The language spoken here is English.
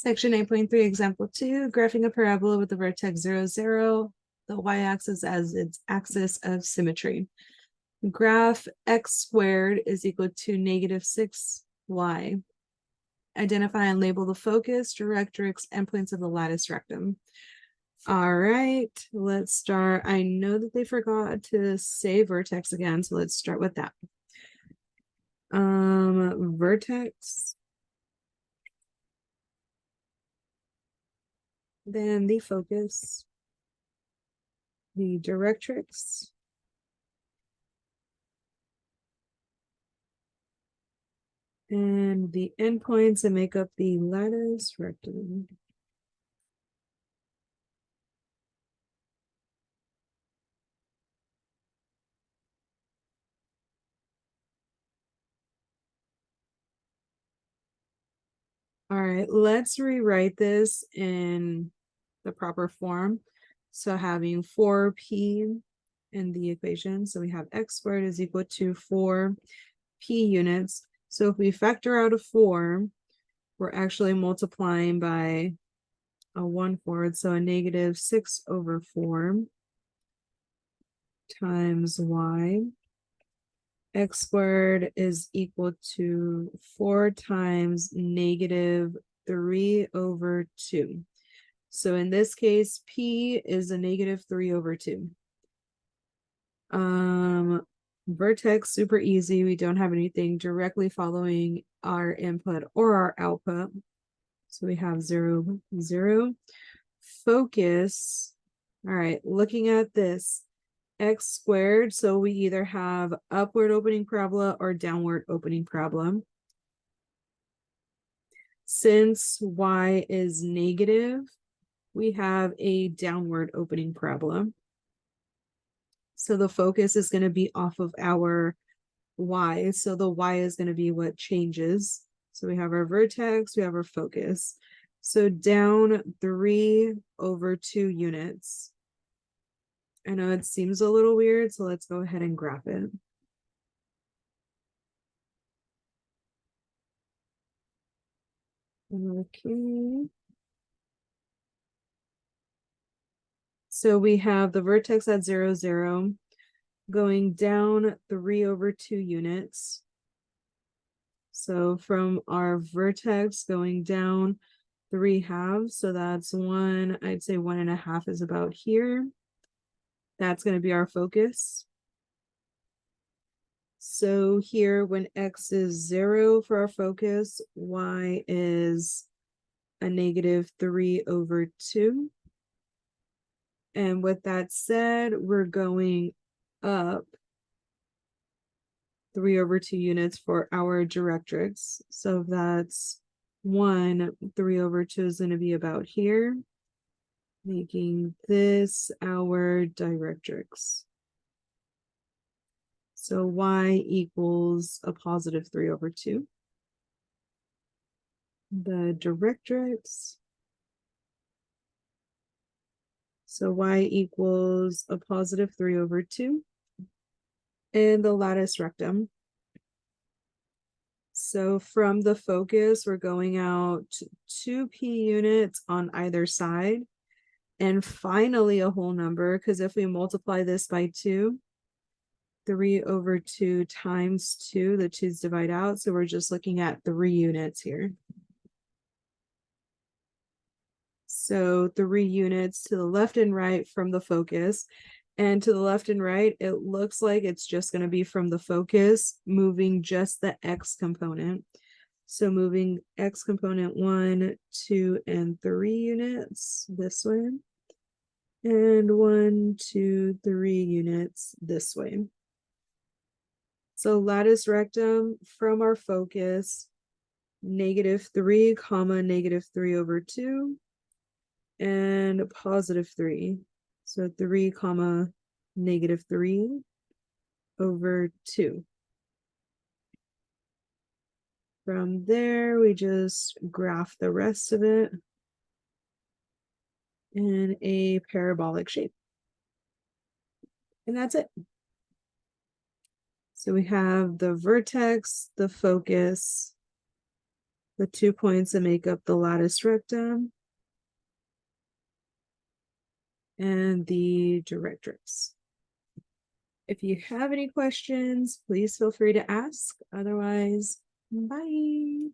Section 8.3, example 2, graphing a parabola with the vertex 0, 0, the y-axis as its axis of symmetry. Graph x squared is equal to negative 6y. Identify and label the focus, directrix, endpoints of the lattice rectum. All right, let's start. I know that they forgot to say vertex again, so let's start with that. Vertex. Then the focus, the directrix, and the endpoints that make up the lattice rectum. All right, let's rewrite this in the proper form. So having 4p in the equation. So we have x squared is equal to 4p units. So if we factor out a 4, we're actually multiplying by a 1/4. So a negative 6/4 times y. X squared is equal to 4 times negative 3/2. So in this case, P is a negative 3/2. Vertex, super easy. We don't have anything directly following our input or our output. So we have 0, 0. Focus. All right, looking at this, x squared. So we either have upward opening parabola or downward opening parabola. Since y is negative, we have a downward opening parabola. So the focus is going to be off of our y. So the y is going to be what changes. So we have our vertex, we have our focus. So down 3/2 units. I know it seems a little weird, so let's go ahead and graph it. Okay. So we have the vertex at 0, 0, going down 3/2 units. So from our vertex going down 3/2, so that's 1, I'd say 1.5 is about here. That's going to be our focus. So here, when x is 0 for our focus, y is a negative 3/2. And with that said, we're going up 3/2 units for our directrix. So that's 1, 3/2 is going to be about here, making this our directrix. So y equals a positive 3/2. The directrix. So y equals a positive 3/2. And the lattice rectum. So from the focus, we're going out 2p units on either side. And finally, a whole number, because if we multiply this by 2, 3/2 times 2, the 2's divide out. So we're just looking at 3 units here. So 3 units to the left and right from the focus. And to the left and right, it looks like it's just going to be from the focus, moving just the x component. So moving x component 1, 2, and 3 units this way. And 1, 2, 3 units this way. So lattice rectum from our focus, -3, negative 3/2, and positive 3. So 3, negative 3/2. From there, we just graph the rest of it in a parabolic shape. And that's it. So we have the vertex, the focus, the 2 points that make up the latus rectum, and the directrix. If you have any questions, please feel free to ask. Otherwise, bye.